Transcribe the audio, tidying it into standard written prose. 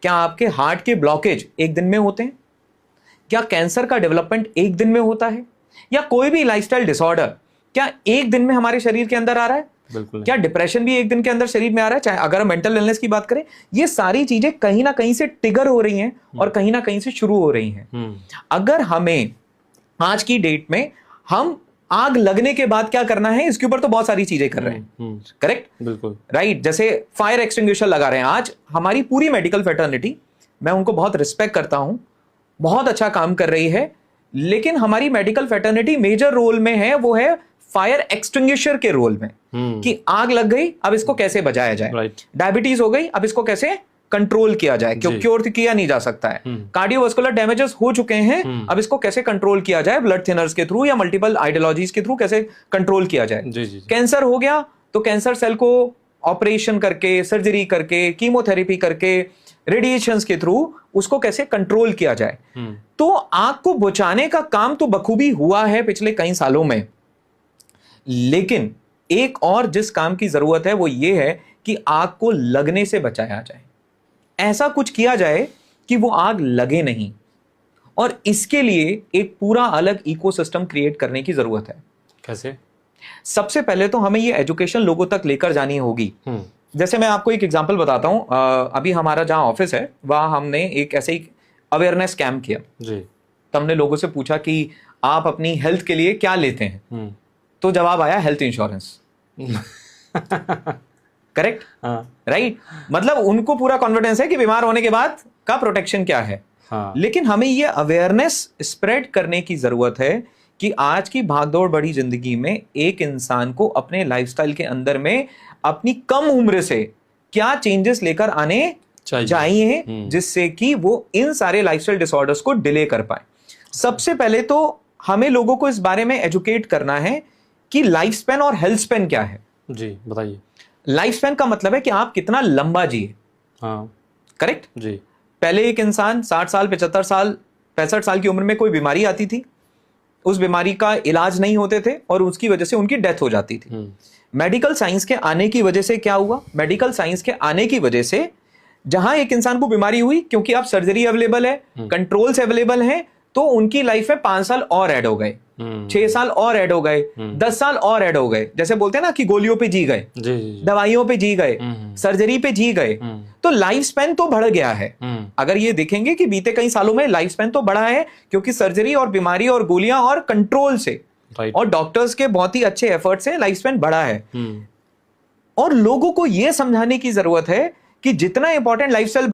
क्या आपके हार्ट के ब्लॉकेज एक दिन में होते हैं? क्या कैंसर का डेवलपमेंट एक दिन में होता है? या कोई भी लाइफस्टाइल डिसऑर्डर क्या एक दिन में हमारे शरीर के अंदर आ रहा है? बिल्कुल। क्या डिप्रेशन भी एक दिन के अंदर शरीर में आ रहा है? चाहे अगर हम मेंटल इलनेस की बात करें, ये सारी चीजें कहीं ना कहीं से ट्रिगर हो रही हैं और कहीं ना कहीं से शुरू हो रही हैं। अगर हमें आज की डेट में हम आग लगने के बाद क्या करना है, इसके ऊपर तो बहुत सारी चीजें कर रहे हैं। करेक्ट? बिल्कुल राइट। जैसे फायर एक्सटिंग्विशर लगा रहे हैं। आज हमारी पूरी मेडिकल फ्रेटर्निटी, मैं उनको बहुत रिस्पेक्ट करता हूं, बहुत अच्छा काम कर रही है, लेकिन हमारी मेडिकल फ्रेटर्निटी मेजर रोल में है, वो है फायर एक्सटिंग्विशर के रोल में। कि आग लग गई, अब इसको कैसे बचाया जाए। डायबिटीज हो गई, अब इसको कैसे कंट्रोल किया जाए, क्योंकि क्योर किया नहीं जा सकता है। कार्डियोवास्कुलर डैमेजेस हो चुके हैं, अब इसको कैसे कंट्रोल किया जाए, ब्लड थिनर्स के थ्रू या मल्टीपल आइडियोलॉजीज के थ्रू कैसे कंट्रोल किया जाए। कैंसर हो गया तो कैंसर सेल को ऑपरेशन करके, सर्जरी करके, कीमोथेरेपी करके, रेडिएशंस के थ्रू उसको कैसे कंट्रोल किया जाए। तो आग को बुझाने का काम तो बखूबी हुआ है पिछले कई सालों में, लेकिन एक और जिस काम की जरूरत है वो ये है कि आग को लगने से बचाया जाए। ऐसा कुछ किया जाए कि वो आग लगे नहीं, और इसके लिए एक पूरा अलग इकोसिस्टम क्रिएट करने की जरूरत है। कैसे? सबसे पहले तो हमें ये एजुकेशन लोगों तक लेकर जानी होगी। जैसे मैं आपको एक एग्जांपल बताता हूं। अभी हमारा जहां ऑफिस है वहां हमने एक ऐसे ही अवेयरनेस कैंप किया जी। तो हमने लोगों से पूछा कि आप अपनी हेल्थ के लिए क्या लेते हैं। तो जवाब आया हेल्थ इंश्योरेंस। करेक्ट? राइट। मतलब उनको पूरा कॉन्फिडेंस है कि बीमार होने के बाद का प्रोटेक्शन क्या है। लेकिन हमें ये अवेयरनेस स्प्रेड करने की जरूरत है कि आज की भागदौड़ बड़ी जिंदगी में एक इंसान को अपने लाइफस्टाइल के अंदर में अपनी कम उम्र से क्या चेंजेस लेकर आने चाहिए जिससे कि वो इन सारे लाइफस्टाइल डिसऑर्डर्स को डिले कर पाए। सबसे पहले तो हमें लोगों को इस बारे में एजुकेट करना है कि लाइफ स्पैन और हेल्थ स्पैन क्या है। जी बताइए। लाइफ स्पैन का मतलब है कि आप कितना लंबा जिए। करेक्ट जी। पहले एक इंसान 60 साल, 75 साल, 65 साल की उम्र में कोई बीमारी आती थी, उस बीमारी का इलाज नहीं होते थे और उसकी वजह से उनकी डेथ हो जाती थी। मेडिकल साइंस के आने की वजह से क्या हुआ? मेडिकल साइंस के आने की वजह से जहां एक इंसान को बीमारी हुई, क्योंकि अब सर्जरी अवेलेबल है, कंट्रोल्स अवेलेबल हैं, तो उनकी लाइफ में 5 साल और ऐड हो गए, 6 साल और ऐड हो गए, 10 साल और ऐड हो गए। जैसे बोलते हैं ना कि गोलियों पे जी गए, दवाइयों पे जी गए, सर्जरी पे जी गए, तो लाइफ स्पैन तो बढ़ गया है। अगर ये देखेंगे कि बीते कई सालों में लाइफ स्पैन तो बढ़ा है, क्योंकि सर्जरी और बीमारी और गोलियां और कंट्रोल से और डॉक्टर्स के बहुत ही अच्छे एफर्ट से लाइफ स्पैन बढ़ा है। और लोगों को यह समझाने की जरूरत है कि जितना इंपॉर्टेंट लाइफस्टाइल